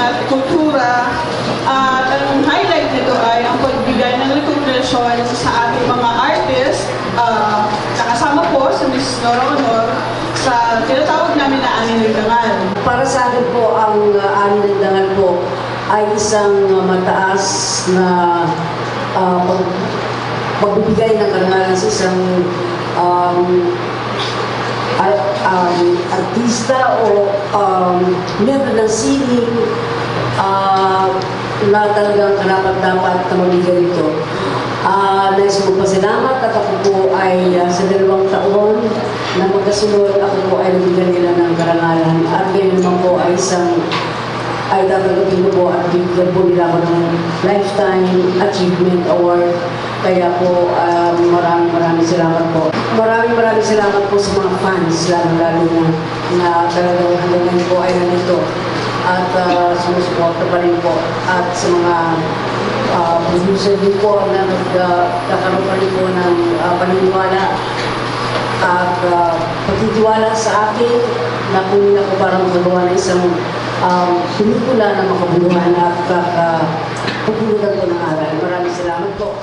at kultura. At ang highlight nito ay ang pagbigay ng recognition sa ating mga artists. Nakasama po sa Miss Nora Honor sa tinatawag namin na Ani ng Dangal. Para sa akin po, ang Ani ng Dangal po ay isang mataas na pagbibigay ng karangalan sa isang artista o member ng sining na talagang karapat-dapat na mabigay ito. Nais ko pasalamat at ako po ay sa 2 taon na magkasunod ako po ay nabigyan nila ng karangalan at ngayon naman po ay ay tatanggapin ko po at bigyan po nila ako ng Lifetime Achievement Award. Kaya po maraming salamat po. Maraming salamat po sa mga fans, lalo na talagang hanggang ngayon po ay nandito at sumusuporta pa rin po. At sa mga producer din po na nagkakaroon pa rin po ng paniniwala at pagtitiwala sa akin na kung ako parang magagawa ng isang pelikula na makabuluhan at pagpulutan po ng aral. Maraming salamat po.